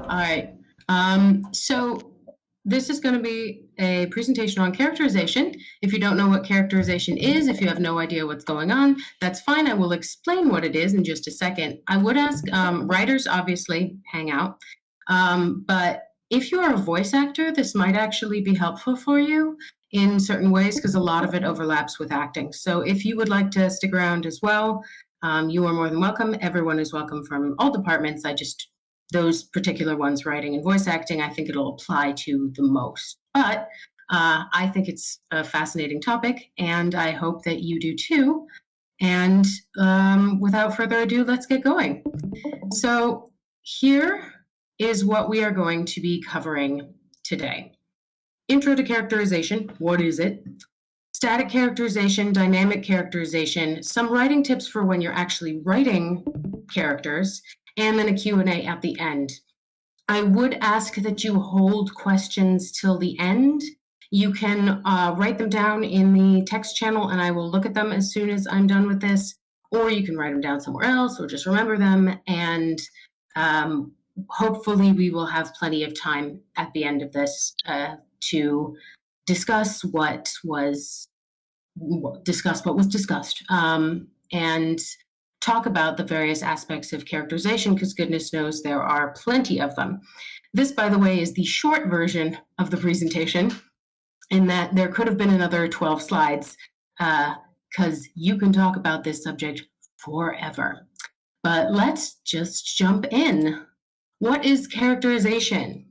All right. So this is going to be a presentation on characterization. If you don't know what characterization is, if you have no idea what's going on, that's fine. I will explain what it is in just a second. I would ask writers, obviously, hang out. But if you are a voice actor, this might actually be helpful for you in certain ways because a lot of it overlaps with acting. So if you would like to stick around as well, you are more than welcome. Everyone is welcome from all departments. Those particular ones, writing and voice acting, I think it'll apply to the most. But I think it's a fascinating topic, and I hope that you do too. And without further ado, let's get going. So here is what we are going to be covering today. Intro to characterization, what is it? Static characterization, dynamic characterization, some writing tips for when you're actually writing characters, and then a Q&A at the end. I would ask that you hold questions till the end. You can write them down in the text channel and I will look at them as soon as I'm done with this, or you can write them down somewhere else or just remember them, and hopefully we will have plenty of time at the end of this to discuss what was discussed and talk about the various aspects of characterization, because goodness knows there are plenty of them. This, by the way, is the short version of the presentation, in that there could have been another 12 slides, because you can talk about this subject forever. But let's just jump in. What is characterization?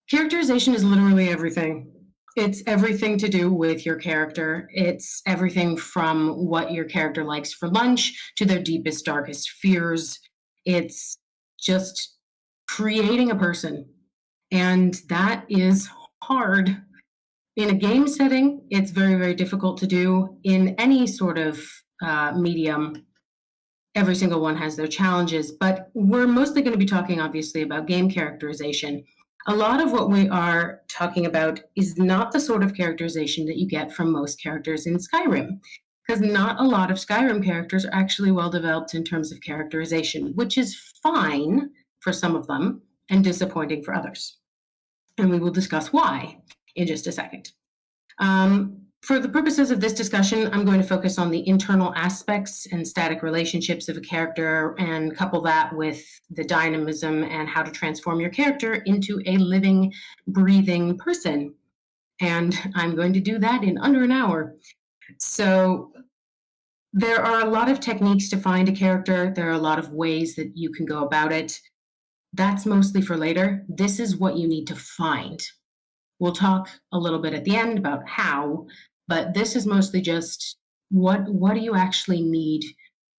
Characterization is literally everything. It's everything to do with your character. It's everything from what your character likes for lunch to their deepest, darkest fears. It's just creating a person. And that is hard. In a game setting, it's very, very difficult to do. In any sort of medium, every single one has their challenges. But we're mostly going to be talking, obviously, about game characterization. A lot of what we are talking about is not the sort of characterization that you get from most characters in Skyrim, because not a lot of Skyrim characters are actually well developed in terms of characterization, which is fine for some of them and disappointing for others. And we will discuss why in just a second. For the purposes of this discussion, I'm going to focus on the internal aspects and static relationships of a character and couple that with the dynamism and how to transform your character into a living, breathing person. And I'm going to do that in under an hour. So there are a lot of techniques to find a character. There are a lot of ways that you can go about it. That's mostly for later. This is what you need to find. We'll talk a little bit at the end about how, but this is mostly just what do you actually need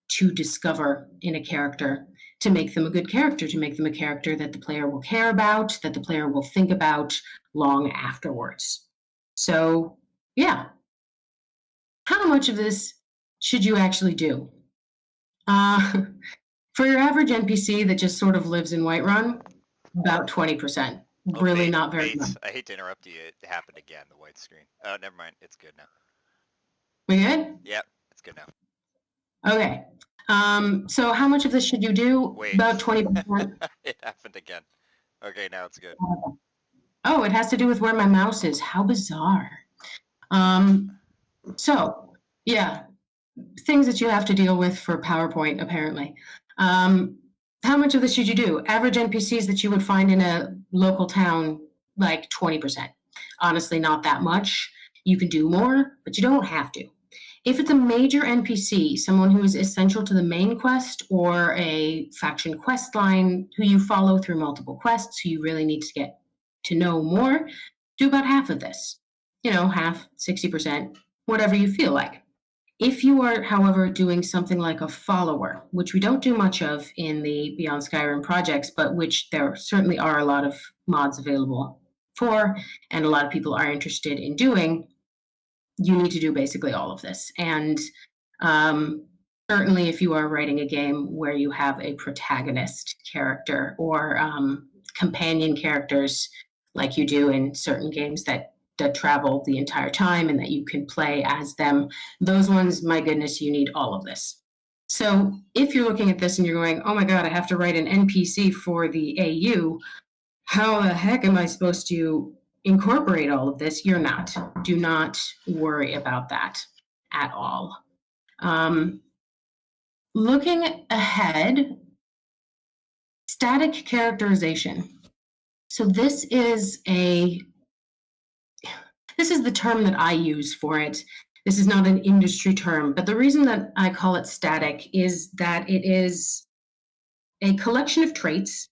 to discover in a character to make them a good character, to make them a character that the player will care about, that the player will think about long afterwards. So, yeah. How much of this should you actually do? For your average NPC that just sort of lives in Whiterun, about 20%. Really not very much. I hate to interrupt you. It happened again, the white screen. Oh, never mind. It's good now. We good? Yep, it's good now. Okay. So how much of this should you do? Wait. About 20%. It happened again. Okay, now it's good. Oh, it has to do with where my mouse is. How bizarre. So, yeah, things that you have to deal with for PowerPoint, apparently. How much of this should you do? Average NPCs that you would find in a local town, like 20%. Honestly, not that much. You can do more, but you don't have to. If it's a major NPC, someone who is essential to the main quest or a faction quest line who you follow through multiple quests, who you really need to get to know more, do about half of this. Half, 60%, whatever you feel like. If you are, however, doing something like a follower, which we don't do much of in the Beyond Skyrim projects, but which there certainly are a lot of mods available for, and a lot of people are interested in doing, you need to do basically all of this. And certainly if you are writing a game where you have a protagonist character or companion characters like you do in certain games that travel the entire time and that you can play as them, those ones, my goodness, you need all of this. So if you're looking at this and you're going, oh my God, I have to write an NPC for the AU, how the heck am I supposed to incorporate all of this? You're not. Do not worry about that at all. Looking ahead, static characterization. So this is the term that I use for it. This is not an industry term, but the reason that I call it static is that it is a collection of traits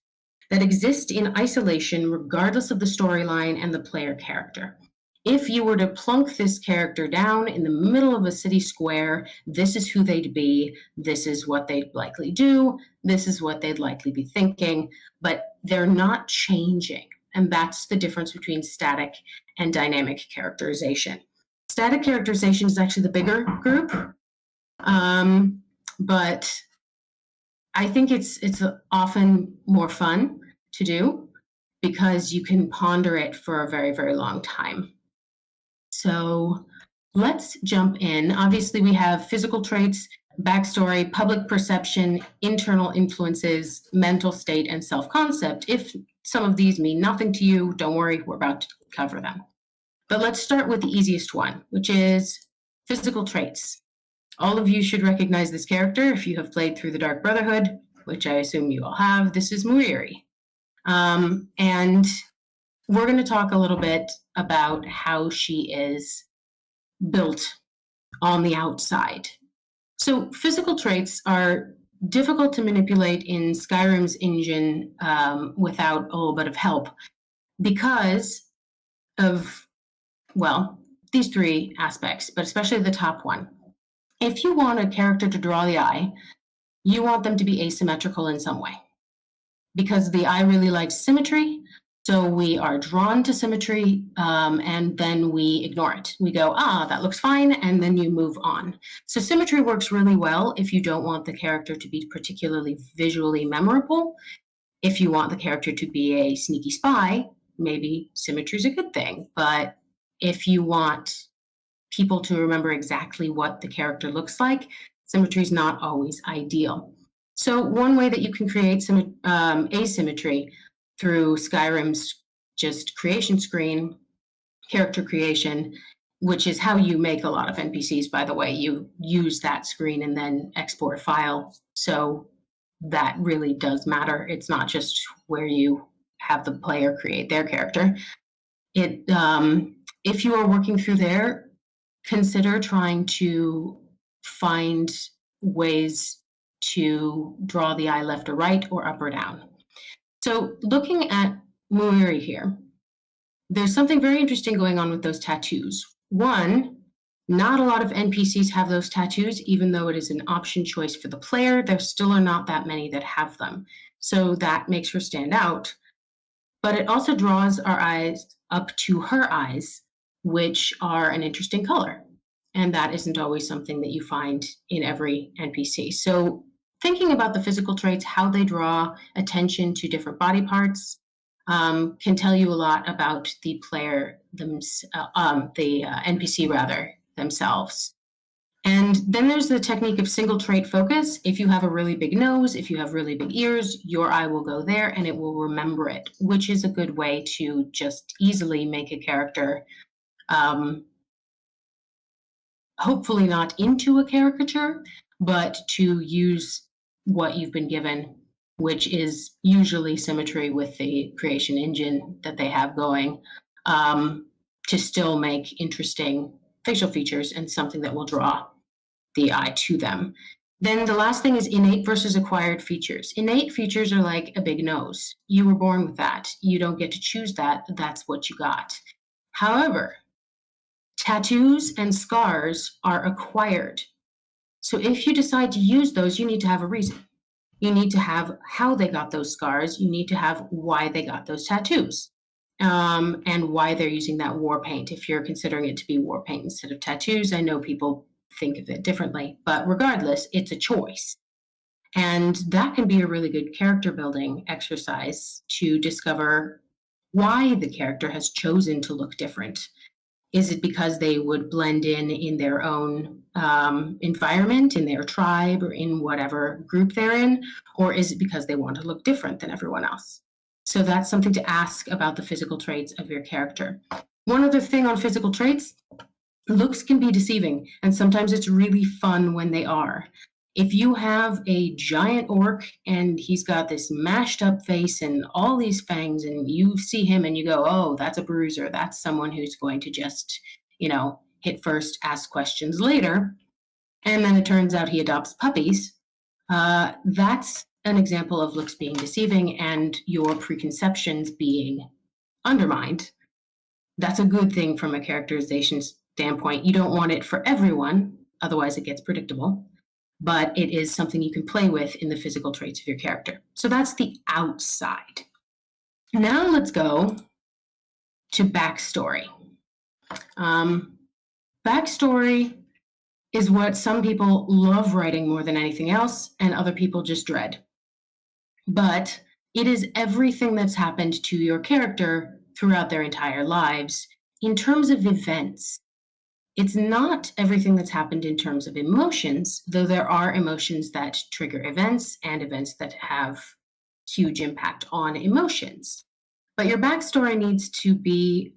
that exist in isolation regardless of the storyline and the player character. If you were to plunk this character down in the middle of a city square, this is who they'd be, this is what they'd likely do, this is what they'd likely be thinking, but they're not changing. And that's the difference between static and dynamic characterization. Static characterization is actually the bigger group, but I think it's often more fun to do because you can ponder it for a very, very long time. So let's jump in. Obviously, we have physical traits, backstory, public perception, internal influences, mental state, and self-concept. If some of these mean nothing to you, don't worry, we're about to cover them. But let's start with the easiest one, which is physical traits. All of you should recognize this character if you have played through the Dark Brotherhood, which I assume you all have. This is Muiri. And we're going to talk a little bit about how she is built on the outside. So physical traits are difficult to manipulate in Skyrim's engine without a little bit of help because of, well, these three aspects, but especially the top one. If you want a character to draw the eye, you want them to be asymmetrical in some way because the eye really likes symmetry. So we are drawn to symmetry and then we ignore it. We go, that looks fine, and then you move on. So symmetry works really well if you don't want the character to be particularly visually memorable. If you want the character to be a sneaky spy, maybe symmetry is a good thing. But if you want people to remember exactly what the character looks like, symmetry is not always ideal. So one way that you can create some asymmetry through Skyrim's just creation screen, character creation, which is how you make a lot of NPCs, by the way. You use that screen and then export file. So that really does matter. It's not just where you have the player create their character. If you are working through there, consider trying to find ways to draw the eye left or right or up or down. So looking at Muiri here, there's something very interesting going on with those tattoos. One, not a lot of NPCs have those tattoos, even though it is an option choice for the player. There still are not that many that have them. So that makes her stand out. But it also draws our eyes up to her eyes, which are an interesting color. And that isn't always something that you find in every NPC. So thinking about the physical traits, how they draw attention to different body parts, can tell you a lot about the player, the NPC rather, themselves. And then there's the technique of single trait focus. If you have a really big nose, if you have really big ears, your eye will go there and it will remember it, which is a good way to just easily make a character hopefully not into a caricature, but to use what you've been given, which is usually symmetry with the creation engine that they have going, to still make interesting facial features and something that will draw the eye to them. Then the last thing is innate versus acquired features. Innate features are like a big nose. You were born with that. You don't get to choose that. That's what you got. However, tattoos and scars are acquired. So if you decide to use those, you need to have a reason. You need to have how they got those scars. You need to have why they got those tattoos, and why they're using that war paint. If you're considering it to be war paint instead of tattoos, I know people think of it differently, but regardless, it's a choice. And that can be a really good character building exercise to discover why the character has chosen to look different. Is it because they would blend in their own environment, in their tribe, or in whatever group they're in? Or is it because they want to look different than everyone else? So that's something to ask about the physical traits of your character. One other thing on physical traits, looks can be deceiving, and sometimes it's really fun when they are. If you have a giant orc and he's got this mashed up face and all these fangs, and you see him and you go, oh, that's a bruiser, that's someone who's going to just, hit first, ask questions later, and then it turns out he adopts puppies, that's an example of looks being deceiving and your preconceptions being undermined. That's a good thing from a characterization standpoint. You don't want it for everyone, otherwise it gets predictable, but it is something you can play with in the physical traits of your character. So that's the outside. Now let's go to backstory. Backstory is what some people love writing more than anything else, and other people just dread. But it is everything that's happened to your character throughout their entire lives in terms of events. It's not everything that's happened in terms of emotions, though there are emotions that trigger events and events that have huge impact on emotions. But your backstory needs to be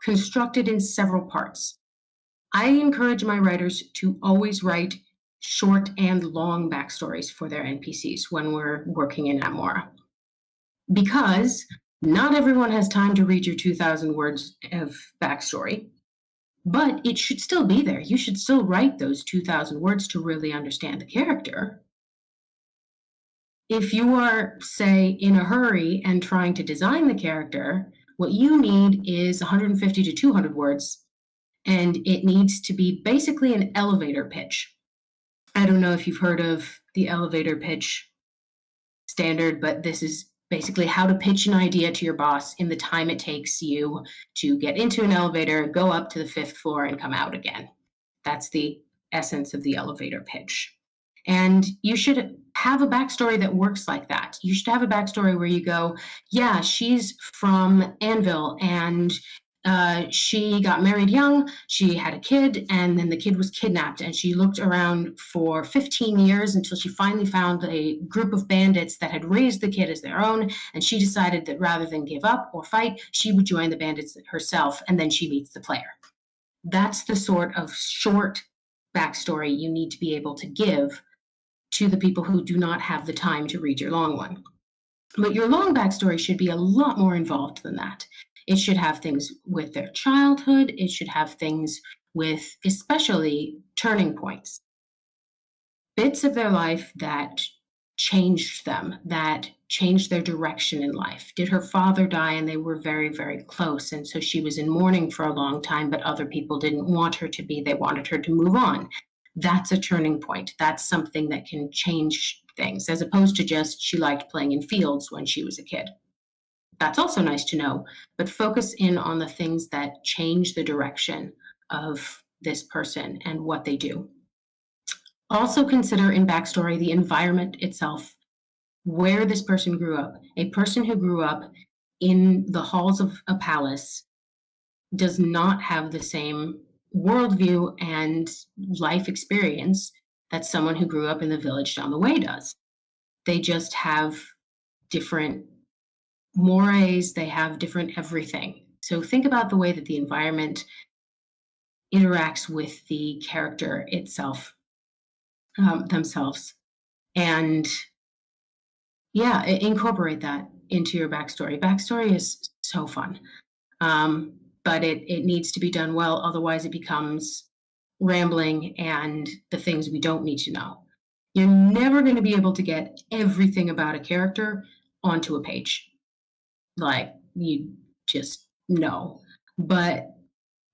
constructed in several parts. I encourage my writers to always write short and long backstories for their NPCs when we're working in Atmora, because not everyone has time to read your 2,000 words of backstory, but it should still be there. You should still write those 2,000 words to really understand the character. If you are, say, in a hurry and trying to design the character, what you need is 150 to 200 words, and it needs to be basically an elevator pitch. I don't know if you've heard of the elevator pitch standard, but this is basically how to pitch an idea to your boss in the time it takes you to get into an elevator, go up to the 5th floor, and come out again. That's the essence of the elevator pitch. And you should have a backstory that works like that. You should have a backstory where you go, yeah, she's from Anvil, and she got married young, she had a kid, and then the kid was kidnapped, and she looked around for 15 years until she finally found a group of bandits that had raised the kid as their own, and she decided that rather than give up or fight, she would join the bandits herself, and then she meets the player. That's the sort of short backstory you need to be able to give to the people who do not have the time to read your long one. But your long backstory should be a lot more involved than that. It should have things with their childhood. It should have things with especially turning points, bits of their life that changed them, that changed their direction in life. Did her father die and they were very, very close, and so she was in mourning for a long time, but other people didn't want her to be. They wanted her to move on. That's a turning point. That's something that can change things, as opposed to just she liked playing in fields when she was a kid. That's also nice to know, but focus in on the things that change the direction of this person and what they do. Also consider in backstory the environment itself, where this person grew up. A person who grew up in the halls of a palace does not have the same worldview and life experience that someone who grew up in the village down the way does. They just have different mores, they have different everything. So think about the way that the environment interacts with the character itself, themselves. And yeah, incorporate that into your backstory. Backstory is so fun, but it needs to be done well. Otherwise, it becomes rambling and the things we don't need to know. You're never going to be able to get everything about a character onto a page. Like, you just know. But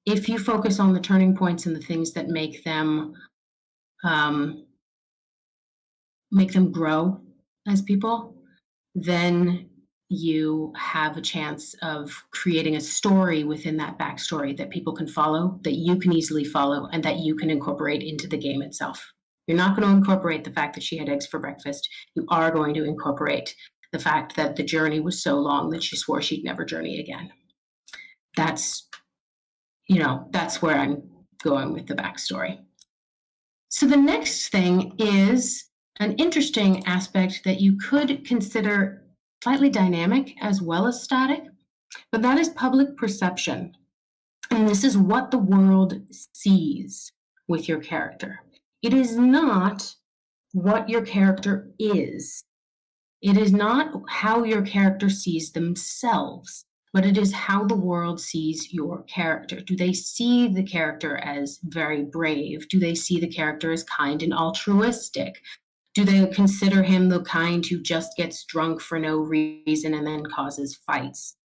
if you focus on the turning points and the things that make them grow as people, then you have a chance of creating a story within that backstory that people can follow, that you can easily follow, and that you can incorporate into the game itself. You're not going to incorporate the fact that she had eggs for breakfast. You are going to incorporate the fact that the journey was so long that she swore she'd never journey again. That's where I'm going with the backstory. So the next thing is an interesting aspect that you could consider slightly dynamic as well as static, but that is public perception. And this is what the world sees with your character. It is not what your character is. It is not how your character sees themselves, but it is how the world sees your character. Do they see the character as very brave? Do they see the character as kind and altruistic? Do they consider him the kind who just gets drunk for no reason and then causes fights?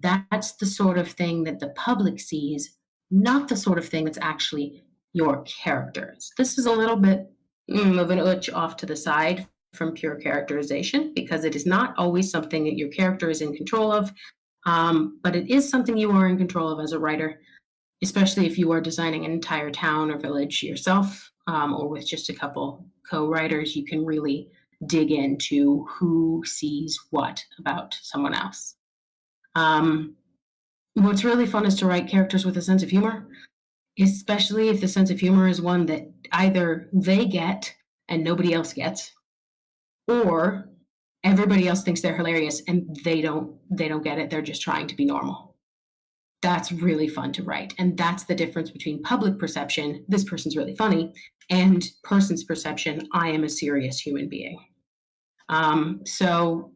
That's the sort of thing that the public sees, not the sort of thing that's actually your characters. This is a little bit of an ooch off to the side from pure characterization because it is not always something that your character is in control of, but it is something you are in control of as a writer, especially if you are designing an entire town or village yourself, or with just a couple co-writers. You can really dig into who sees what about someone else. What's really fun is to write characters with a sense of humor, especially if the sense of humor is one that either they get and nobody else gets, or everybody else thinks they're hilarious and they don't get it. They're just trying to be normal. That's really fun to write. And that's the difference between public perception, this person's really funny, and person's perception, I am a serious human being. So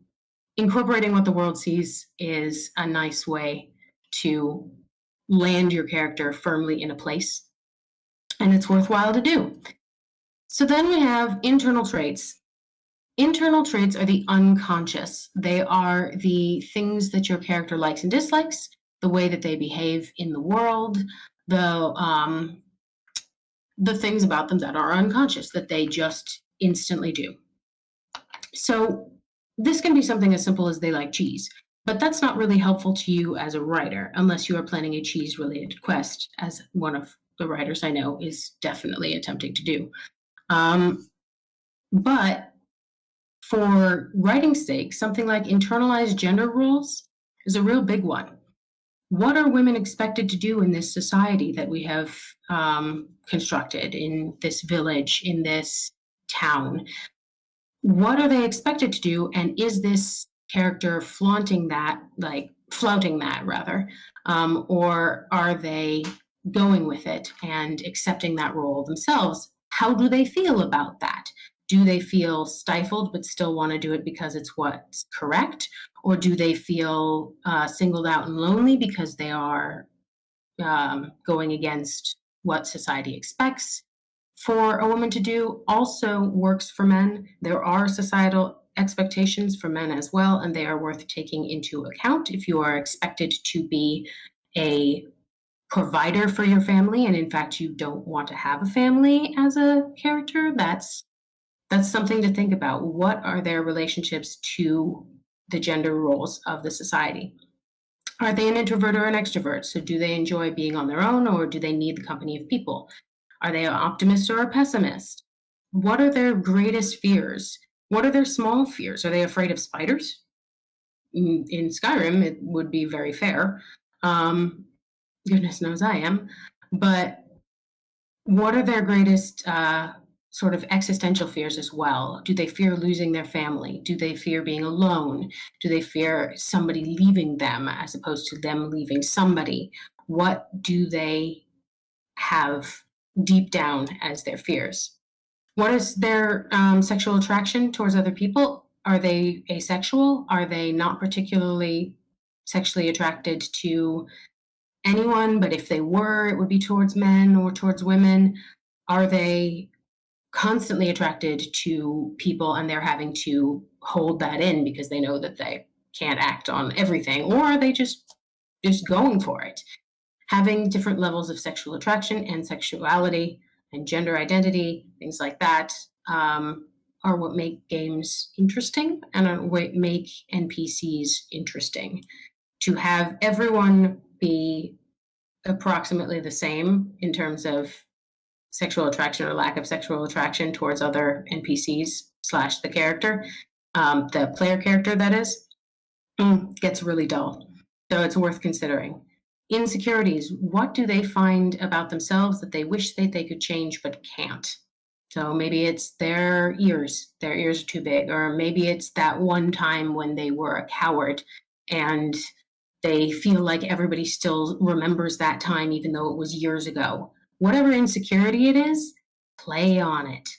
incorporating what the world sees is a nice way to land your character firmly in a place, and it's worthwhile to do. So then we have internal traits. Internal traits are the unconscious. They are the things that your character likes and dislikes, the way that they behave in the world, the things about them that are unconscious that they just instantly do. So this can be something as simple as they like cheese, but that's not really helpful to you as a writer unless you are planning a cheese-related quest, as one of the writers I know is definitely attempting to do. But for writing's sake, something like internalized gender roles is a real big one. What are women expected to do in this society that we have constructed, in this village, in this town? What are they expected to do? And is this character flaunting that, like flouting that rather? Or are they going with it and accepting that role themselves? How do they feel about that? Do they feel stifled but still want to do it because it's what's correct? Or do they feel singled out and lonely because they are going against what society expects for a woman to do? Also works for men. There are societal expectations for men as well, and they are worth taking into account if you are expected to be a provider for your family, and in fact you don't want to have a family as a character. That's something to think about. What are their relationships to the gender roles of the society? Are they an introvert or an extrovert? So do they enjoy being on their own, or do they need the company of people? Are they an optimist or a pessimist? What are their greatest fears? What are their small fears? Are they afraid of spiders? In Skyrim, it would be very fair. Goodness knows I am. But what are their greatest sort of existential fears as well? Do they fear losing their family? Do they fear being alone? Do they fear somebody leaving them as opposed to them leaving somebody? What do they have deep down as their fears? What is their sexual attraction towards other people? Are they asexual? Are they not particularly sexually attracted to anyone, but if they were, it would be towards men or towards women? Are they constantly attracted to people and they're having to hold that in because they know that they can't act on everything? Or are they just going for it? Having different levels of sexual attraction and sexuality and gender identity, things like that, are what make games interesting and are what make NPCs interesting. To have everyone be approximately the same in terms of sexual attraction or lack of sexual attraction towards other NPCs slash the character, the player character that is, gets really dull. So it's worth considering. Insecurities, what do they find about themselves that they wish that they could change but can't? So maybe it's their ears are too big, or maybe it's that one time when they were a coward and they feel like everybody still remembers that time, even though it was years ago. Whatever insecurity it is, play on it.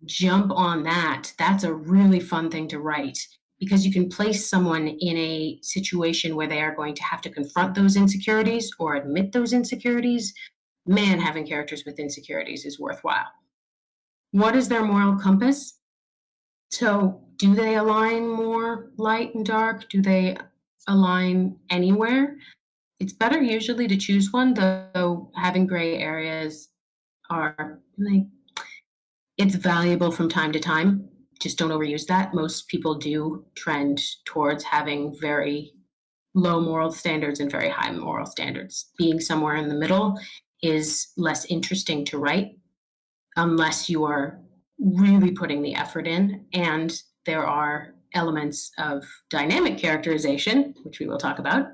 Jump on that. That's a really fun thing to write because you can place someone in a situation where they are going to have to confront those insecurities or admit those insecurities. Man, having characters with insecurities is worthwhile. What is their moral compass? So, do they align more light and dark? Do they align anywhere? It's better usually to choose one, though having gray areas are like it's valuable from time to time. Just don't overuse that. Most people do trend towards having very low moral standards and very high moral standards. Being somewhere in the middle is less interesting to write unless you are really putting the effort in. And there are elements of dynamic characterization, which we will talk about,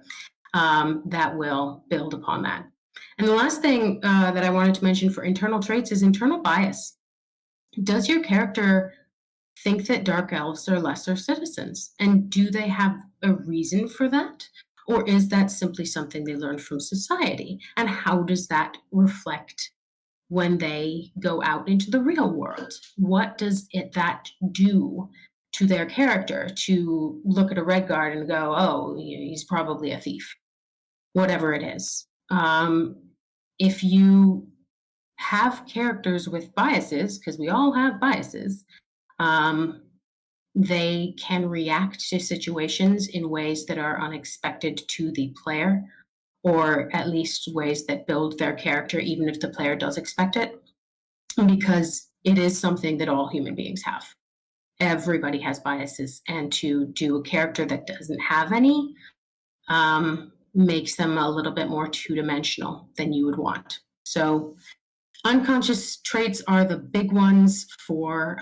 that will build upon that. And the last thing that I wanted to mention for internal traits is internal bias. Does your character think that dark elves are lesser citizens? And do they have a reason for that? Or is that simply something they learned from society? And how does that reflect when they go out into the real world? What does that do to their character to look at a red guard and go, oh, he's probably a thief, whatever it is? If you have characters with biases, because we all have biases, um, they can react to situations in ways that are unexpected to the player, or at least ways that build their character, even if the player does expect it, because it is something that all human beings have. Everybody has biases, and to do a character that doesn't have any makes them a little bit more two-dimensional than you would want. So unconscious traits are the big ones for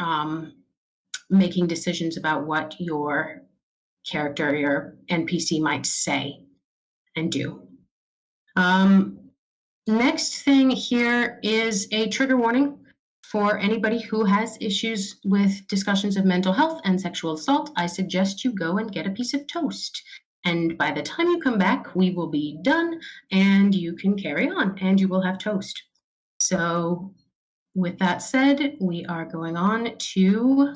making decisions about what your character, your NPC might say and do. Next thing here is a trigger warning for anybody who has issues with discussions of mental health and sexual assault. I suggest you go and get a piece of toast. And by the time you come back, we will be done and you can carry on and you will have toast. So, with that said, we are going on to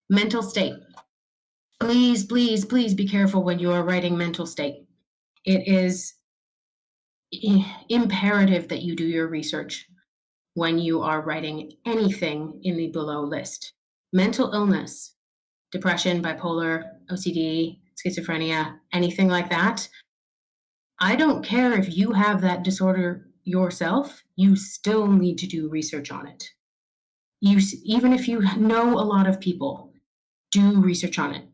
mental state. Please, please, please be careful when you are writing mental state. It is imperative that you do your research when you are writing anything in the below list. Mental illness, depression, bipolar, OCD, schizophrenia, anything like that. I don't care if you have that disorder yourself, you still need to do research on it. Even if you know a lot of people, do research on it.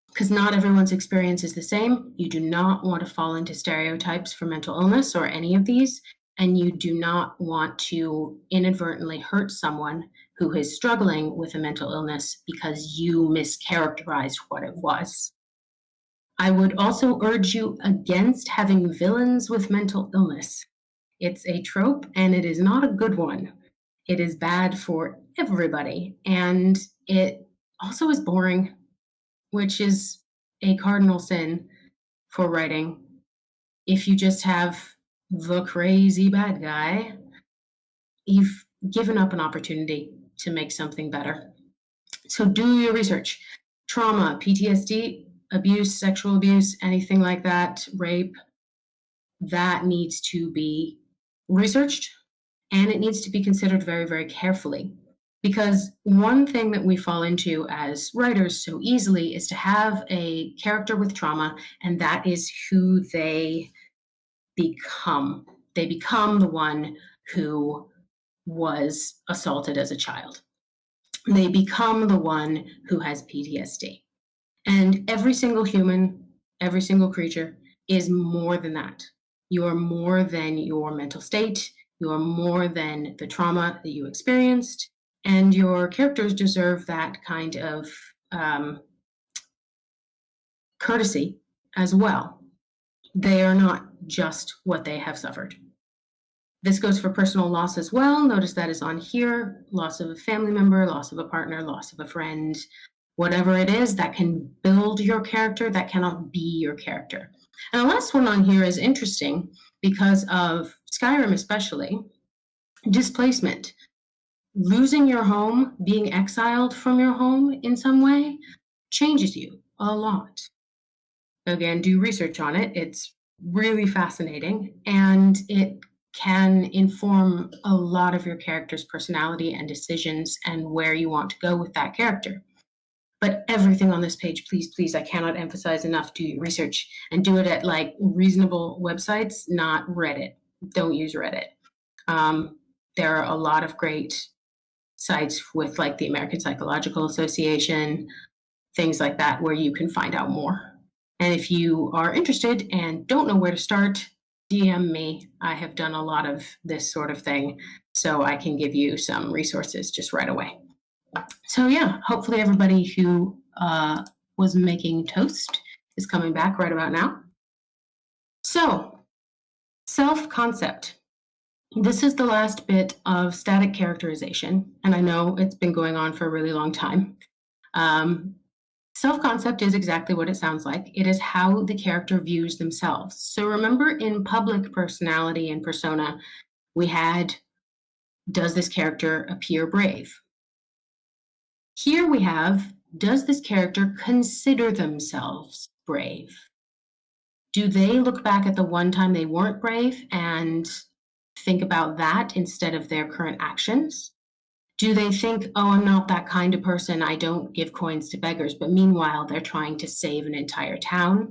Because not everyone's experience is the same. You do not want to fall into stereotypes for mental illness or any of these, and you do not want to inadvertently hurt someone who is struggling with a mental illness because you mischaracterized what it was. I would also urge you against having villains with mental illness. It's a trope, and it is not a good one. It is bad for everybody, and it also is boring, which is a cardinal sin for writing. If you just have the crazy bad guy, you've given up an opportunity to make something better. So do your research. Trauma, PTSD, abuse, sexual abuse, anything like that, rape, that needs to be researched and it needs to be considered very, very carefully. Because one thing that we fall into as writers so easily is to have a character with trauma, and that is who they become. They become the one who was assaulted as a child. They become the one who has PTSD. And every single human, every single creature is more than that. You are more than your mental state. You are more than the trauma that you experienced. And your characters deserve that kind of courtesy as well. They are not just what they have suffered. This goes for personal loss as well. Notice that is on here. Loss of a family member, loss of a partner, loss of a friend, whatever it is that can build your character, that cannot be your character. And the last one on here is interesting because of Skyrim especially, displacement. Losing your home, being exiled from your home in some way changes you a lot. Again, do research on it. It's really fascinating, and it can inform a lot of your character's personality and decisions and where you want to go with that character. But everything on this page, please, please, I cannot emphasize enough, do your research and do it at like reasonable websites, not Reddit. Don't use Reddit. There are a lot of great sites with like the American Psychological Association, things like that, where you can find out more. And if you are interested and don't know where to start, DM me. I have done a lot of this sort of thing, so I can give you some resources just right away. So yeah, hopefully everybody who was making toast is coming back right about now. So, self-concept. This is the last bit of static characterization, and I know it's been going on for a really long time. Self-concept is exactly what it sounds like. It is how the character views themselves. So remember in public personality and persona, we had, does this character appear brave? Here we have, does this character consider themselves brave? Do they look back at the one time they weren't brave and think about that instead of their current actions? Do they think, oh, I'm not that kind of person, I don't give coins to beggars, but meanwhile, they're trying to save an entire town?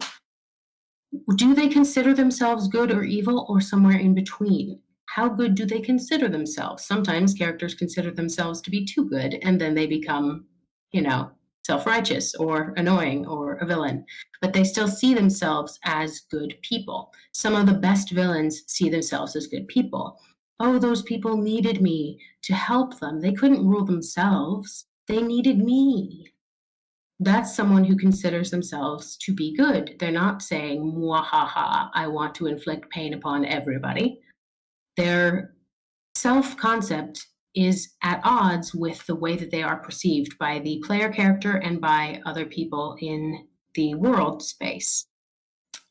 Do they consider themselves good or evil or somewhere in between? How good do they consider themselves? Sometimes characters consider themselves to be too good, and then they become, self-righteous or annoying or a villain, but they still see themselves as good people. Some of the best villains see themselves as good people. Oh, those people needed me to help them. They couldn't rule themselves. They needed me. That's someone who considers themselves to be good. They're not saying, mwahaha, I want to inflict pain upon everybody. Their self-concept is at odds with the way that they are perceived by the player character and by other people in the world space.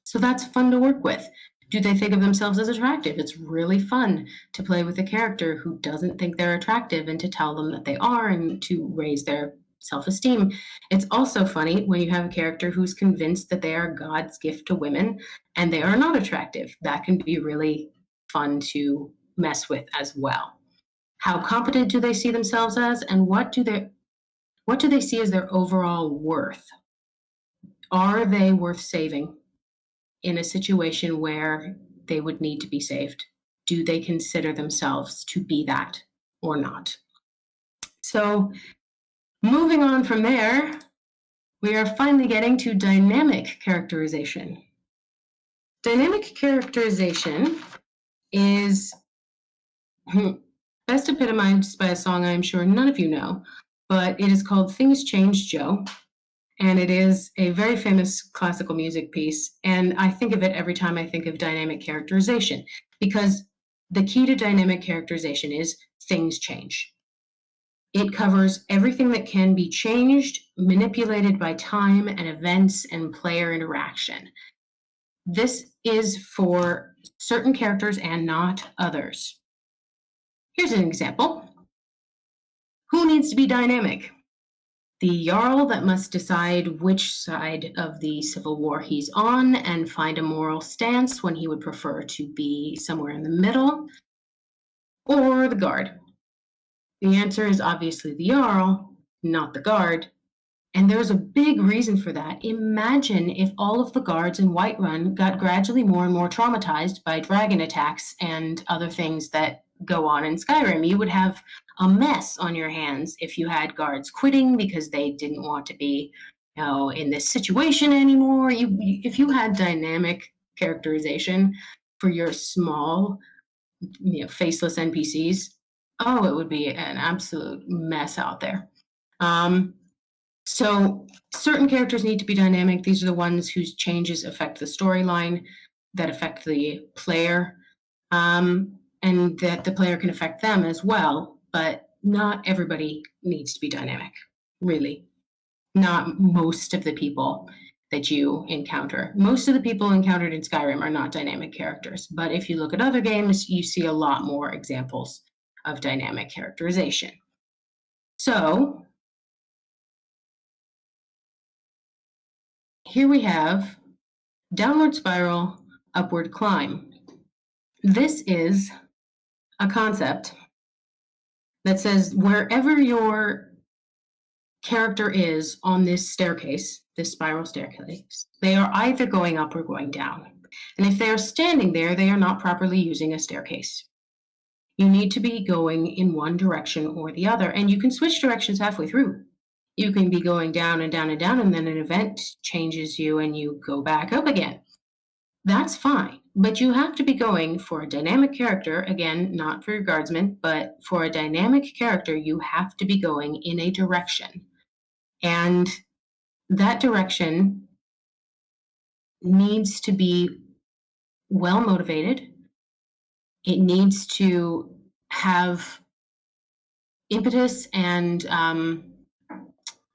So that's fun to work with. Do they think of themselves as attractive? It's really fun to play with a character who doesn't think they're attractive and to tell them that they are and to raise their self-esteem. It's also funny when you have a character who's convinced that they are God's gift to women and they are not attractive. That can be really fun to mess with as well. How competent do they see themselves as, and what do they see as their overall worth? Are they worth saving in a situation where they would need to be saved? Do they consider themselves to be that or not? So, moving on from there, we are finally getting to dynamic characterization. Dynamic characterization is best epitomized by a song I'm sure none of you know, but it is called Things Change, Joe. And it is a very famous classical music piece. And I think of it every time I think of dynamic characterization, because the key to dynamic characterization is things change. It covers everything that can be changed, manipulated by time and events and player interaction. This is for certain characters and not others. Here's an example. Who needs to be dynamic? The Jarl that must decide which side of the civil war he's on and find a moral stance when he would prefer to be somewhere in the middle, or the Guard? The answer is obviously the Jarl, not the Guard. And there's a big reason for that. Imagine if all of the guards in Whiterun got gradually more and more traumatized by dragon attacks and other things that go on in Skyrim. You would have a mess on your hands if you had guards quitting because they didn't want to be, in this situation anymore. If you had dynamic characterization for your small, faceless NPCs, oh, it would be an absolute mess out there. So certain characters need to be dynamic. These are the ones whose changes affect the storyline, that affect the player. And and that the player can affect them as well, but not everybody needs to be dynamic, really. Not most of the people that you encounter. Most of the people encountered in Skyrim are not dynamic characters, but if you look at other games, you see a lot more examples of dynamic characterization. So here we have downward spiral, upward climb. This is a concept that says wherever your character is on this staircase, this spiral staircase, they are either going up or going down. And if they are standing there, they are not properly using a staircase. You need to be going in one direction or the other, and you can switch directions halfway through. You can be going down and down and down, and then an event changes you and you go back up again. That's fine, but you have to be going for a dynamic character, again, not for your guardsman, but for a dynamic character, you have to be going in a direction. And that direction needs to be well motivated. It needs to have impetus and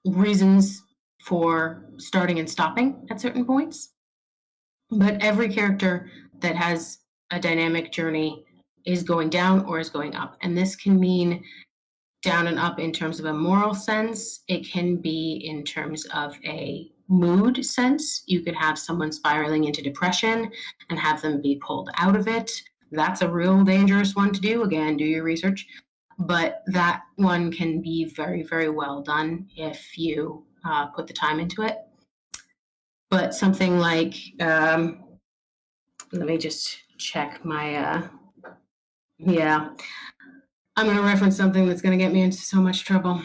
reasons for starting and stopping at certain points. But every character that has a dynamic journey is going down or is going up. And this can mean down and up in terms of a moral sense. It can be in terms of a mood sense. You could have someone spiraling into depression and have them be pulled out of it. That's a real dangerous one to do. Again, do your research. But that one can be very, very well done if you put the time into it. But something like, let me just check my, yeah. I'm going to reference something that's going to get me into so much trouble.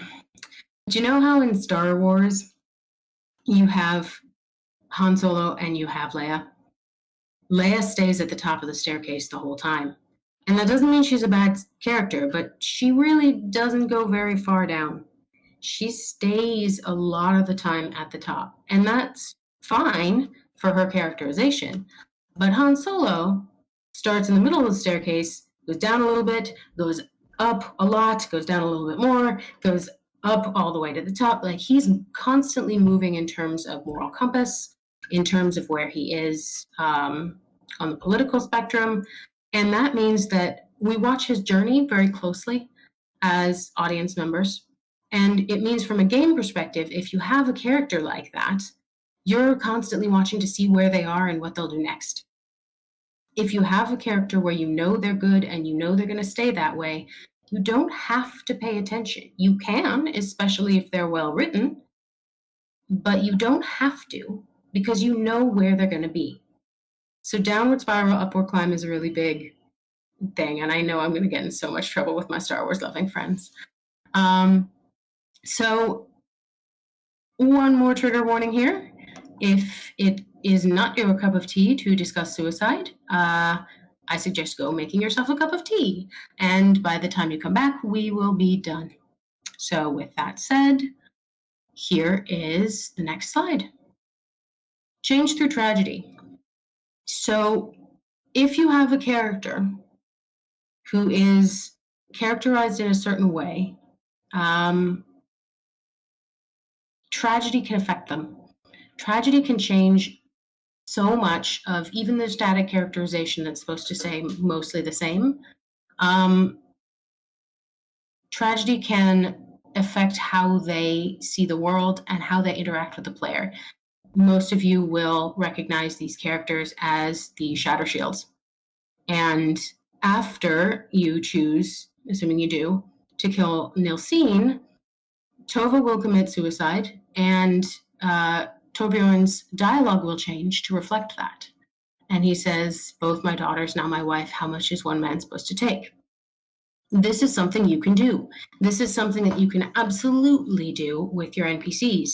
Do you know how in Star Wars you have Han Solo and you have Leia? Leia stays at the top of the staircase the whole time. And that doesn't mean she's a bad character, but she really doesn't go very far down. She stays a lot of the time at the top. And that's fine for her characterization. But Han Solo starts in the middle of the staircase, goes down a little bit, goes up a lot, goes down a little bit more, goes up all the way to the top. Like, he's constantly moving in terms of moral compass, in terms of where he is on the political spectrum. And that means that we watch his journey very closely as audience members. And it means from a game perspective, if you have a character like that, you're constantly watching to see where they are and what they'll do next. If you have a character where you know they're good and you know they're going to stay that way, you don't have to pay attention. You can, especially if they're well written, but you don't have to because you know where they're going to be. So downward spiral, upward climb is a really big thing, and I know I'm going to get in so much trouble with my Star Wars loving friends. So one more trigger warning here. If it is not your cup of tea to discuss suicide, I suggest go making yourself a cup of tea. And by the time you come back, we will be done. So with that said, here is the next slide. Change through tragedy. So if you have a character who is characterized in a certain way, tragedy can affect them. Tragedy can change so much of even the static characterization that's supposed to say mostly the same. Tragedy can affect how they see the world and how they interact with the player. Most of you will recognize these characters as the Shatter Shields. And after you choose, assuming you do, to kill Nilsine, Tova will commit suicide, and Torbjorn's dialogue will change to reflect that. And he says, both my daughters, now my wife, how much is one man supposed to take? This is something you can do. This is something that you can absolutely do with your NPCs.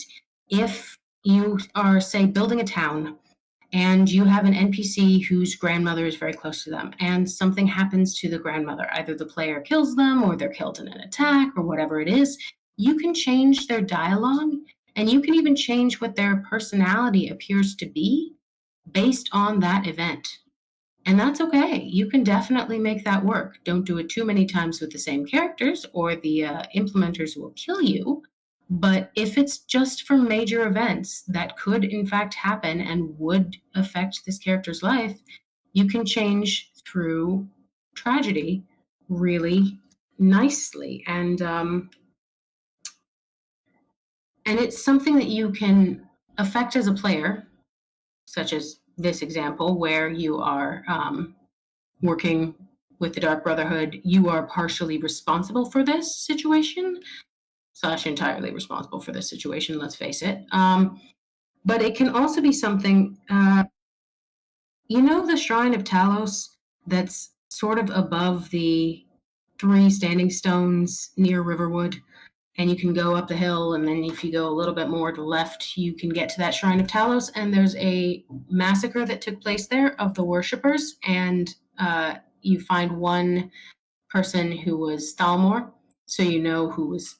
If you are, say, building a town, and you have an NPC whose grandmother is very close to them, and something happens to the grandmother, either the player kills them, or they're killed in an attack, or whatever it is, you can change their dialogue, and you can even change what their personality appears to be based on that event. And that's okay. You can definitely make that work. Don't do it too many times with the same characters, or the implementers will kill you. But if it's just for major events that could, in fact, happen and would affect this character's life, you can change through tragedy really nicely. And it's something that you can affect as a player, such as this example where you are working with the Dark Brotherhood. You are partially responsible for this situation, slash entirely responsible for this situation, let's face it. But it can also be something, the Shrine of Talos that's sort of above the 3 standing stones near Riverwood? And you can go up the hill, and then if you go a little bit more to the left, you can get to that Shrine of Talos, and there's a massacre that took place there of the worshippers, and you find one person who was Thalmor, so you know who was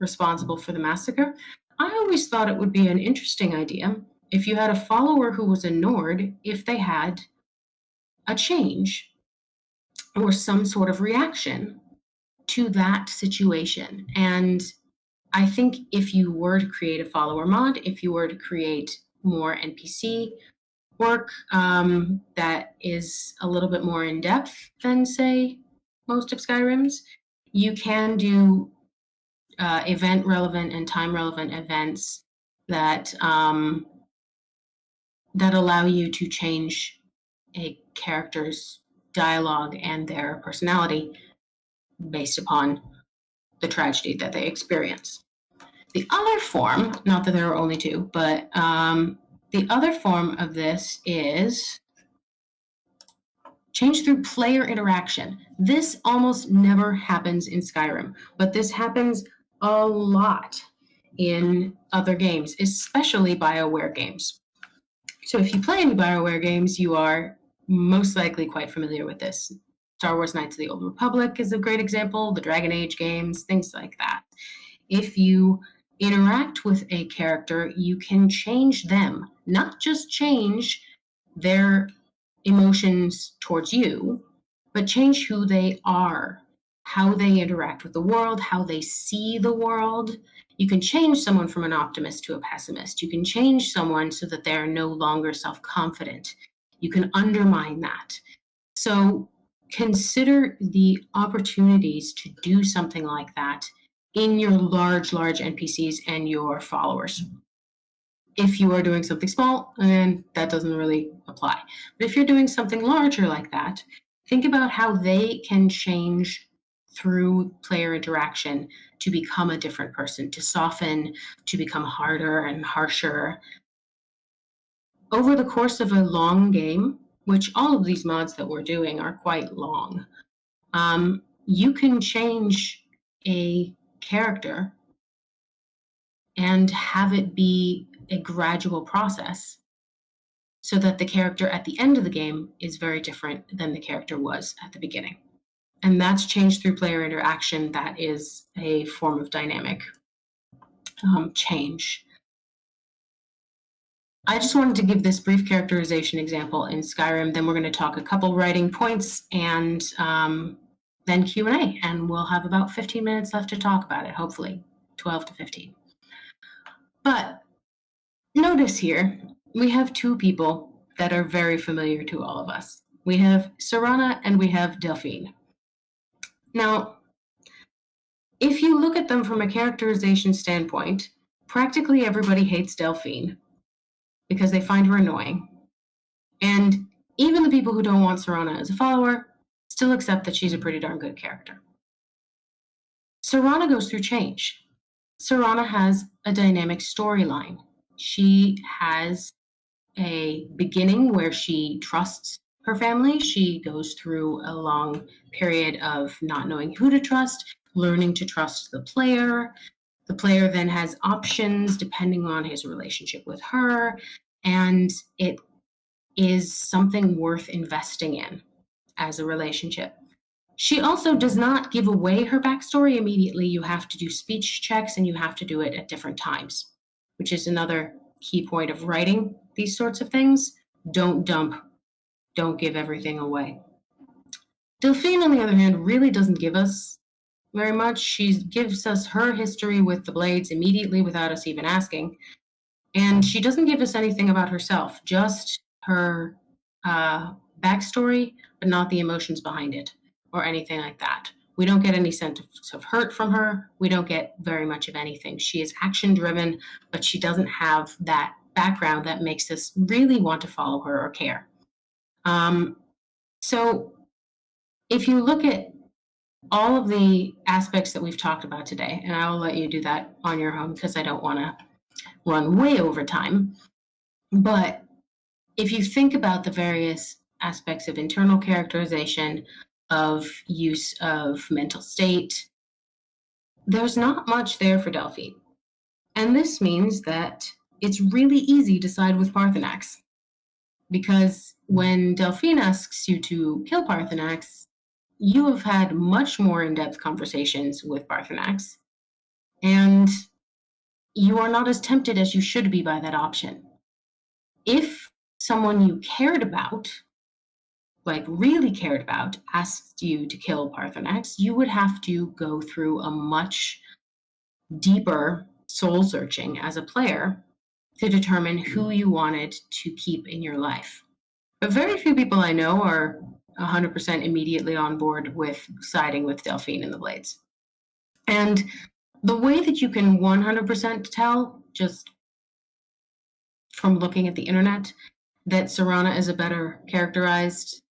responsible for the massacre. I always thought it would be an interesting idea if you had a follower who was a Nord, if they had a change or some sort of reaction to that situation. And I think if you were to create a follower mod, if you were to create more NPC work that is a little bit more in depth than, say, most of Skyrim's, you can do event relevant and time relevant events that that allow you to change a character's dialogue and their personality based upon the tragedy that they experience. The other form, not that there are only 2, but the other form of this is change through player interaction. This almost never happens in Skyrim, but this happens a lot in other games, especially BioWare games. So if you play any BioWare games, you are most likely quite familiar with this. Star Wars Knights of the Old Republic is a great example, the Dragon Age games, things like that. If you interact with a character, you can change them, not just change their emotions towards you, but change who they are, how they interact with the world, how they see the world. You can change someone from an optimist to a pessimist. You can change someone so that they're no longer self-confident. You can undermine that. So consider the opportunities to do something like that in your large NPCs and your followers. If you are doing something small, then that doesn't really apply. But if you're doing something larger like that, think about how they can change through player interaction to become a different person, to soften, to become harder and harsher. Over the course of a long game, which all of these mods that we're doing are quite long, you can change a character and have it be a gradual process so that the character at the end of the game is very different than the character was at the beginning. And that's change through player interaction. That is a form of dynamic change. I just wanted to give this brief characterization example in Skyrim. Then we're going to talk a couple writing points and then Q&A. And we'll have about 15 minutes left to talk about it, hopefully 12 to 15. But notice here, we have 2 people that are very familiar to all of us. We have Serana and we have Delphine. Now, if you look at them from a characterization standpoint, practically everybody hates Delphine because they find her annoying. And even the people who don't want Serana as a follower still accept that she's a pretty darn good character. Serana goes through change. Serana has a dynamic storyline. She has a beginning where she trusts her family. She goes through a long period of not knowing who to trust, learning to trust the player. The player then has options depending on his relationship with her, and it is something worth investing in as a relationship. She also does not give away her backstory immediately. You have to do speech checks and you have to do it at different times, which is another key point of writing these sorts of things. Don't dump don't give everything away. Delphine, on the other hand, really doesn't give us very much. She gives us her history with the Blades immediately without us even asking. And she doesn't give us anything about herself, just her backstory, but not the emotions behind it or anything like that. We don't get any sense of hurt from her. We don't get very much of anything. She is action driven, but she doesn't have that background that makes us really want to follow her or care. So if you look at all of the aspects that we've talked about today, and I will let you do that on your own because I don't want to run way over time. But if you think about the various aspects of internal characterization, of use of mental state, there's not much there for Delphine. And this means that it's really easy to side with Parthenax. Because when Delphine asks you to kill Parthenax, you have had much more in-depth conversations with Parthenax, and you are not as tempted as you should be by that option. If someone you cared about, like really cared about, asked you to kill Parthenax, you would have to go through a much deeper soul searching as a player to determine who you wanted to keep in your life. But very few people I know are 100% immediately on board with siding with Delphine and the Blades. And the way that you can 100% tell, just from looking at the internet, that Serana is a better characterized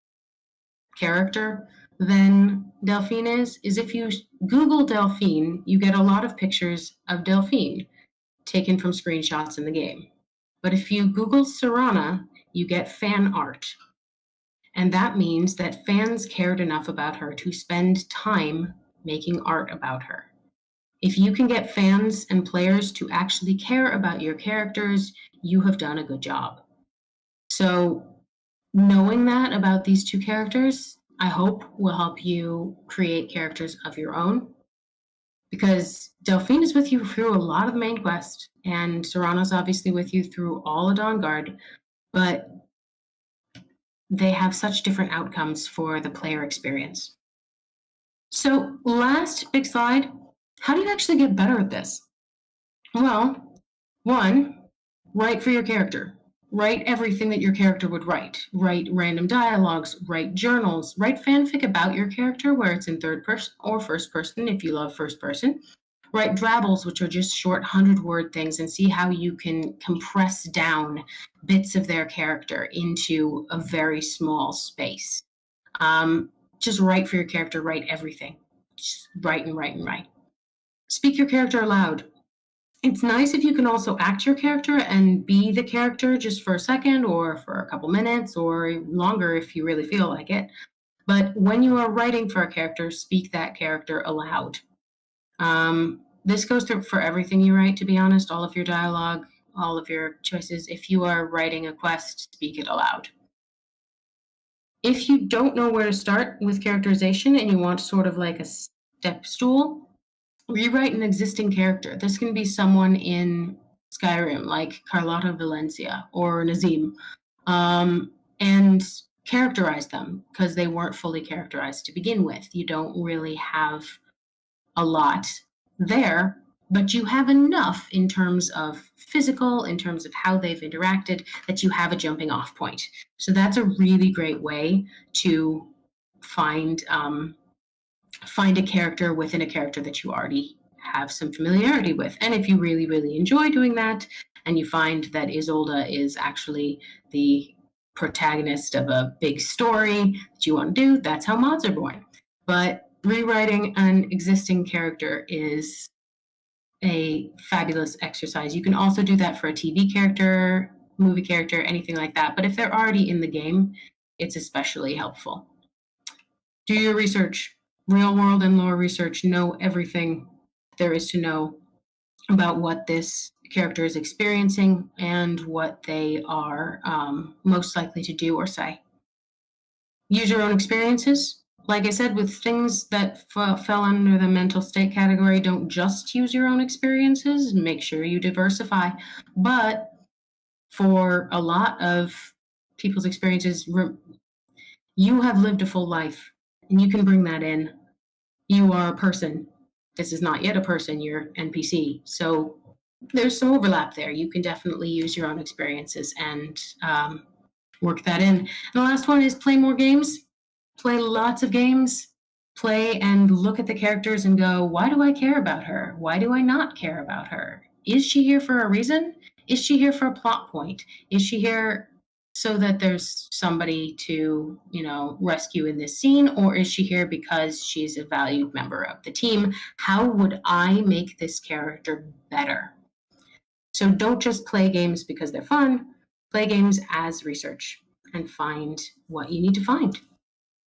character than Delphine is if you Google Delphine, you get a lot of pictures of Delphine taken from screenshots in the game. But if you Google Serana, you get fan art. And that means that fans cared enough about her to spend time making art about her. If you can get fans and players to actually care about your characters, you have done a good job. So knowing that about these two characters, I hope will help you create characters of your own. Because Delphine is with you through a lot of the main quest, and Serana's obviously with you through all of Dawnguard, but they have such different outcomes for the player experience. So last big slide, how do you actually get better at this? Well, one, write for your character. Write everything that your character would write. Write random dialogues, write journals, write fanfic about your character where it's in third person or first person if you love first person. Write drabbles, which are just short 100-word things, and see how you can compress down bits of their character into a very small space. Just write for your character, write everything. Just write and write and write. Speak your character aloud. It's nice if you can also act your character and be the character just for a second or for a couple minutes or longer if you really feel like it. But when you are writing for a character, speak that character aloud. This goes for everything you write, to be honest, all of your dialogue, all of your choices. If you are writing a quest, speak it aloud. If you don't know where to start with characterization and you want sort of like a step stool, rewrite an existing character. This can be someone in Skyrim, like Carlotta Valencia or Nazim, and characterize them because they weren't fully characterized to begin with. You don't really have a lot there, but you have enough in terms of physical, in terms of how they've interacted, that you have a jumping off point. So that's a really great way to find a character within a character that you already have some familiarity with. And if you really, really enjoy doing that, and you find that Isolde is actually the protagonist of a big story that you want to do, that's how mods are born. But rewriting an existing character is a fabulous exercise. You can also do that for a TV character, movie character, anything like that. But if they're already in the game, it's especially helpful. Do your research. Real world and lore research. Know everything there is to know about what this character is experiencing and what they are most likely to do or say. Use your own experiences. Like I said, with things that fell under the mental state category, don't just use your own experiences. Make sure you diversify. But for a lot of people's experiences, You have lived a full life, and you can bring that in. You are a person. This is not yet a person, you're NPC. So there's some overlap there. You can definitely use your own experiences and work that in. And the last one is play more games. Play lots of games. Play and look at the characters and go, why do I care about her? Why do I not care about her? Is she here for a reason? Is she here for a plot point? Is she here so that there's somebody to, rescue in this scene? Or is she here because she's a valued member of the team? How would I make this character better? So don't just play games because they're fun. Play games as research and find what you need to find.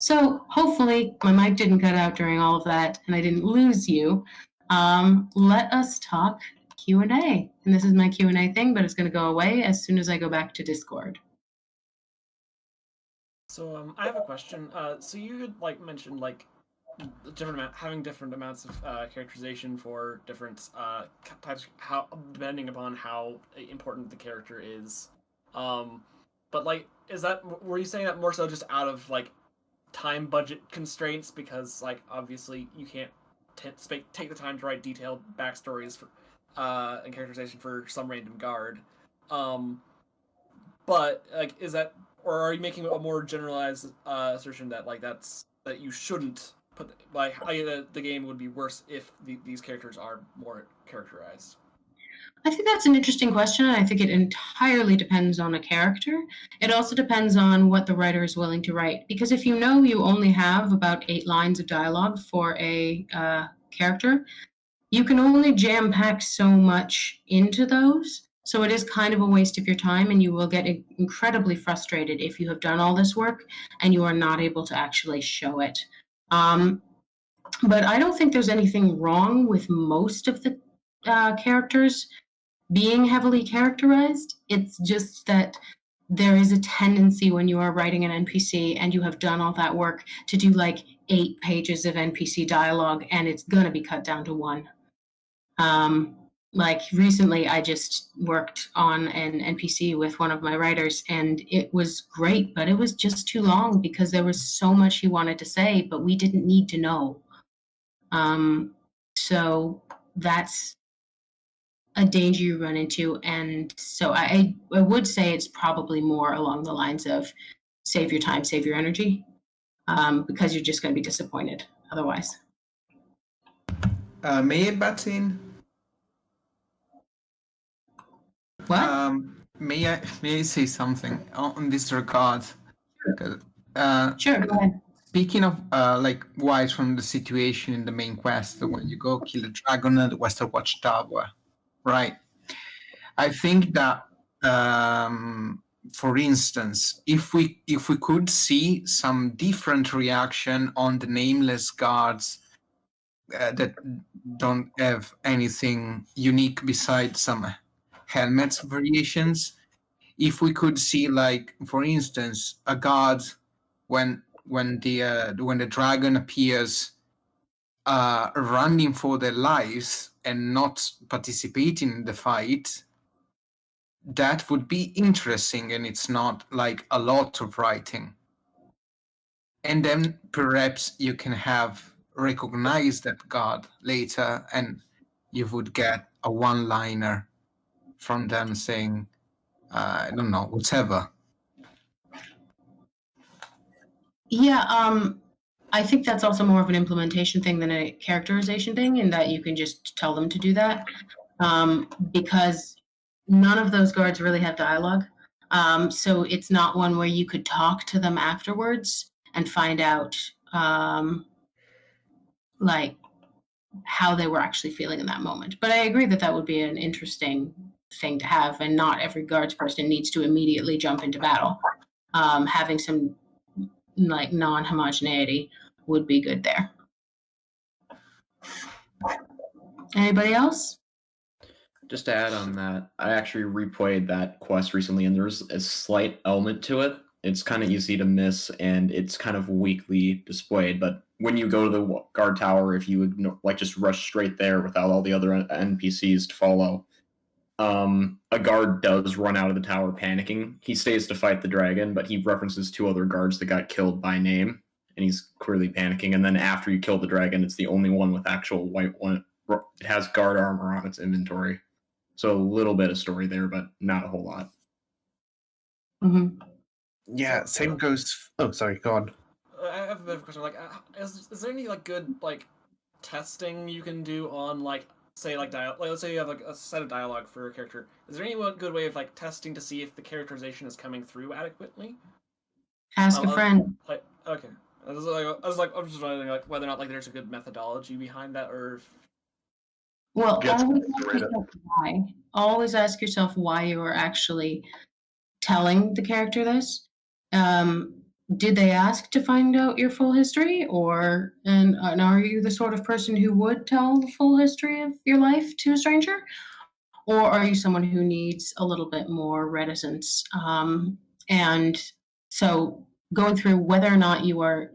So hopefully my mic didn't cut out during all of that and I didn't lose you. Let us talk Q&A. And this is my Q&A thing, but it's going to go away as soon as I go back to Discord. So I have a question. So you had mentioned having different amounts of characterization for different types, depending upon how important the character is. But were you saying that more so just out of time budget constraints, because obviously you can't take the time to write detailed backstories for and characterization for some random guard, but is that, or are you making a more generalized assertion that that you shouldn't put the game would be worse if these characters are more characterized? I think that's an interesting question. I think it entirely depends on a character. It also depends on what the writer is willing to write. Because if you only have about 8 lines of dialogue for a character, you can only jam-pack so much into those. So it is kind of a waste of your time, and you will get incredibly frustrated if you have done all this work and you are not able to actually show it. But I don't think there's anything wrong with most of the characters being heavily characterized. It's just that there is a tendency when you are writing an NPC and you have done all that work to do 8 pages of NPC dialogue, and it's going to be cut down to 1. Recently, I just worked on an NPC with one of my writers, and it was great, but it was just too long because there was so much he wanted to say, but we didn't need to know. So that's a danger you run into, and so I would say it's probably more along the lines of save your time, save your energy, because you're just going to be disappointed otherwise. May I butt in? What? May I say something on this regard? Sure, go ahead. Speaking of wise from the situation in the main quest, when you go kill the dragon at the Western Watchtower, right? I think that, for instance, if we could see some different reaction on the nameless guards that don't have anything unique besides some helmets variations, if we could see, for instance, a guard when the dragon appears running for their lives and not participating in the fight, that would be interesting, and it's not a lot of writing. And then perhaps you can have recognized that guard later, and you would get a one-liner from them saying, I don't know, whatever. Yeah, I think that's also more of an implementation thing than a characterization thing, in that you can just tell them to do that, because none of those guards really have dialogue. So it's not one where you could talk to them afterwards and find out how they were actually feeling in that moment. But I agree that would be an interesting thing to have, and not every guards person needs to immediately jump into battle. Having some non-homogeneity would be good there. Anybody else? Just to add on that, I actually replayed that quest recently, and there's a slight element to it. It's kind of easy to miss, and it's kind of weakly displayed. But when you go to the guard tower, if you ignore, just rush straight there without all the other NPCs to follow, a guard does run out of the tower panicking. He stays to fight the dragon, but he references 2 other guards that got killed by name, and he's clearly panicking. And then after you kill the dragon, it's the only one with actual white one. It has guard armor on its inventory. So a little bit of story there, but not a whole lot. Mm-hmm. Yeah, same goes. Oh, sorry, go on. I have a bit of a question. Like, is there any like good like testing you can do on like say like let's say you have like a set of dialogue for a character. Is there any good way of like testing to see if the characterization is coming through adequately? Ask a friend. Like, okay, I'm just wondering like whether or not like there's a good methodology behind that, or if... Well, always ask yourself why. Always ask yourself why you are actually telling the character this. Did they ask to find out your full history, and are you the sort of person who would tell the full history of your life to a stranger, or are you someone who needs a little bit more reticence? And so going through whether or not you are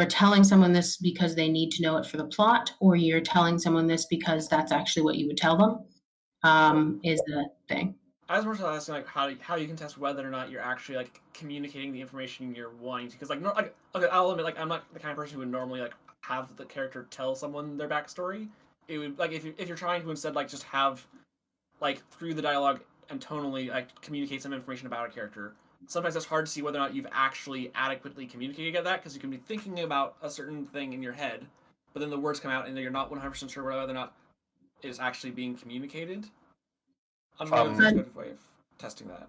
telling someone this because they need to know it for the plot, or you're telling someone this because that's actually what you would tell them, is the thing. I was more so asking like how you can test whether or not you're actually like communicating the information you're wanting to, because okay, I'll admit like I'm not the kind of person who would normally like have the character tell someone their backstory. It would like if you're trying to instead like just have like through the dialogue and tonally like communicate some information about a character. Sometimes it's hard to see whether or not you've actually adequately communicated that, because you can be thinking about a certain thing in your head, but then the words come out and you're not 100% sure whether or not it's actually being communicated. I'm just wondering if there's a good way of testing that.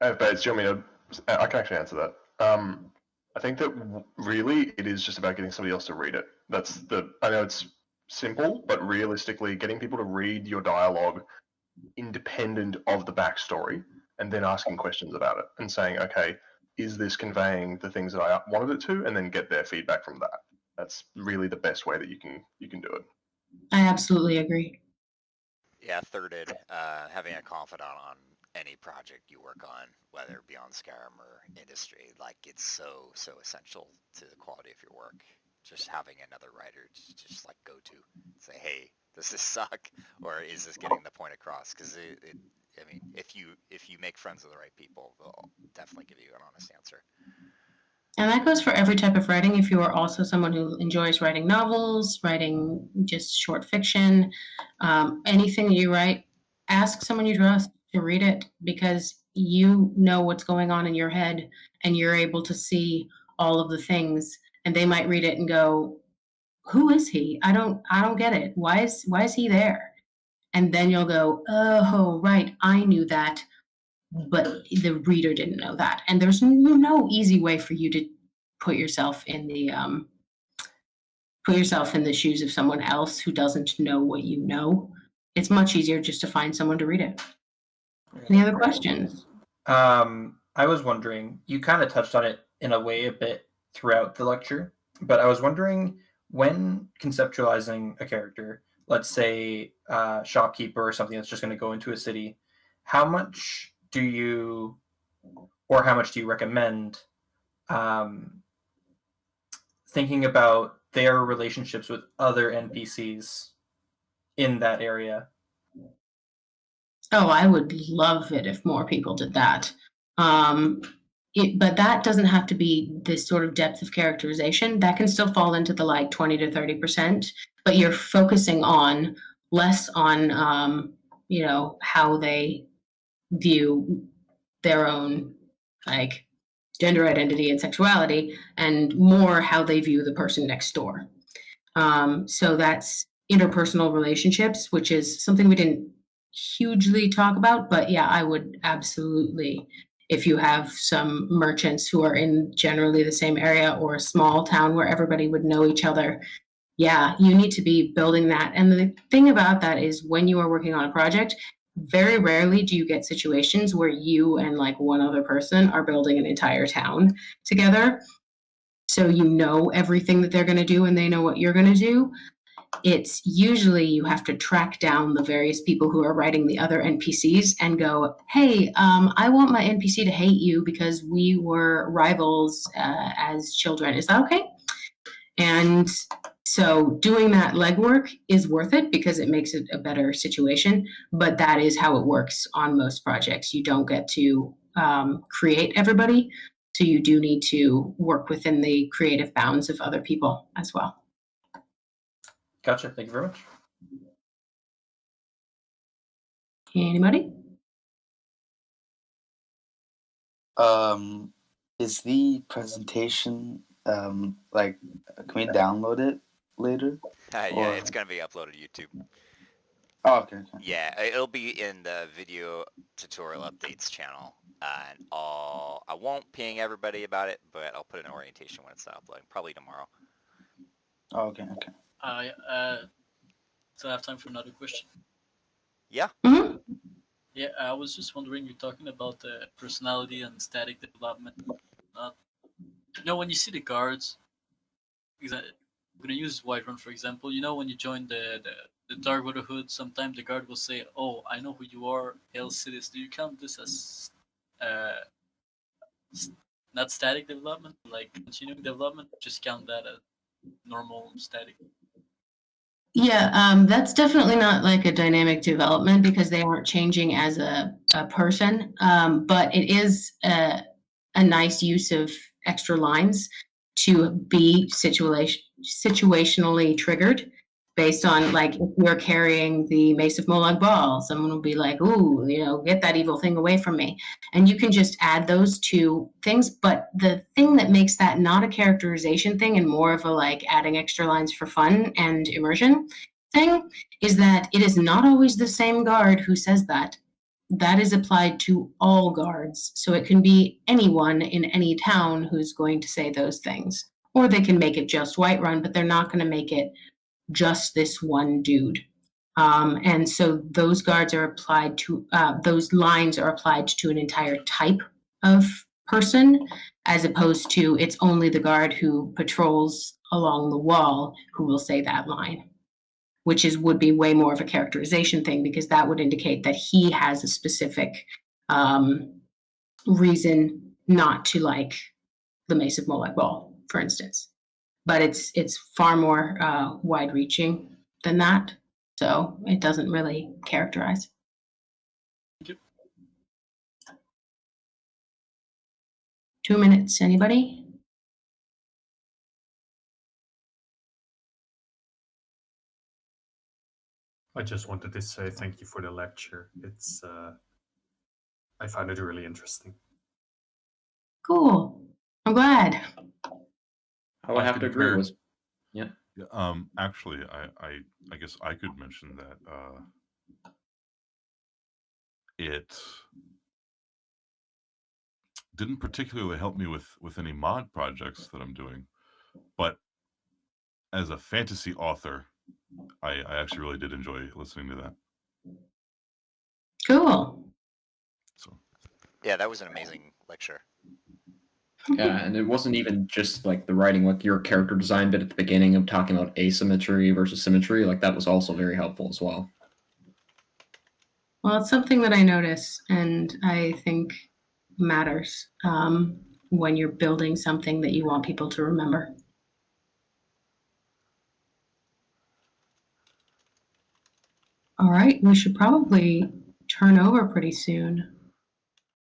AFBates, do you want me to... I can actually answer that. I think that really it is just about getting somebody else to read it. I know it's simple, but realistically, getting people to read your dialogue independent of the backstory, and then asking questions about it and saying, okay, is this conveying the things that I wanted it to? And then get their feedback from that. That's really the best way that you can do it. I absolutely agree. Yeah, thirded, having a confidant on any project you work on, whether Beyond Skyrim or industry, like it's so essential to the quality of your work. Just having another writer just like go to say, hey, does this suck, or is this getting the point across? Because I mean, if you make friends with the right people, they'll definitely give you an honest answer. And that goes for every type of writing. If you are also someone who enjoys writing novels, writing just short fiction, anything you write, ask someone you trust to read it, because you know what's going on in your head and you're able to see all of the things, and they might read it and go, who is he? I don't get it. Why is he there? And then you'll go, oh, right, I knew that, but the reader didn't know that. And there's no easy way for you to put yourself in the shoes of someone else who doesn't know what you know. It's much easier just to find someone to read it. Any other questions? I was wondering, you kind of touched on it in a way a bit throughout the lecture, but I was wondering, when conceptualizing a character, let's say a shopkeeper or something that's just going to go into a city, how much do you recommend thinking about their relationships with other NPCs in that area? Oh, I would love it if more people did that. But that doesn't have to be this sort of depth of characterization. That can still fall into the like 20 to 30%, but you're focusing on less on, how they view their own like gender identity and sexuality, and more how they view the person next door. So that's interpersonal relationships, which is something we didn't hugely talk about, but yeah, I would absolutely, if you have some merchants who are in generally the same area or a small town where everybody would know each other, yeah, you need to be building that. And the thing about that is, when you are working on a project, very rarely do you get situations where you and like one other person are building an entire town together. So you know everything that they're going to do and they know what you're going to do. It's usually you have to track down the various people who are writing the other NPCs and go, hey, I want my NPC to hate you because we were rivals as children. Is that okay? And So doing that legwork is worth it because it makes it a better situation, but that is how it works on most projects. You don't get to create everybody, so you do need to work within the creative bounds of other people as well. Gotcha. Thank you very much. Anybody? Is the presentation like, can we download it later? Yeah, Or- it's gonna be uploaded to YouTube. Oh, okay. Yeah, it'll be in the video tutorial updates channel, and I won't ping everybody about it, but I'll put an orientation when it's uploading, probably tomorrow. Oh, okay. So I have time for another question. Yeah. Mhm. Yeah, I was just wondering, you're talking about the personality and static development. When you see the guards, I'm gonna use Whiterun for example. When you join the Dark Brotherhood, sometimes the guard will say, "Oh, I know who you are, Hail Cities." Do you count this as not static development, like continuing development? Just count that as normal static. Yeah, that's definitely not like a dynamic development because they aren't changing as a person. But it is a nice use of extra lines to be situationally triggered based on, like, if you're carrying the Mace of Molag Bal, someone will be like, "Ooh, get that evil thing away from me." And you can just add those two things. But the thing that makes that not a characterization thing and more of a like adding extra lines for fun and immersion thing is that it is not always the same guard who says that. That is applied to all guards. So it can be anyone in any town who's going to say those things. Or they can make it just Whiterun, but they're not going to make it just this one dude. And so those guards are applied to, those lines are applied to an entire type of person, as opposed to it's only the guard who patrols along the wall who will say that line, which would be way more of a characterization thing because that would indicate that he has a specific reason not to like the Mace of Molag Bal, for instance. But it's far more wide-reaching than that, so it doesn't really characterize. Thank you. 2 minutes, anybody? I just wanted to say thank you for the lecture. It's I found it really interesting. Cool. I'm glad. I would have to agree with. Yeah, actually, I guess I could mention that it didn't particularly help me with any mod projects that I'm doing, but as a fantasy author, I actually really did enjoy listening to that. Cool. So Yeah, that was an amazing lecture. Yeah, and it wasn't even just like the writing, like your character design bit at the beginning of talking about asymmetry versus symmetry, like that was also very helpful as well. Well, it's something that I notice and I think matters when you're building something that you want people to remember. All right, we should probably turn over pretty soon.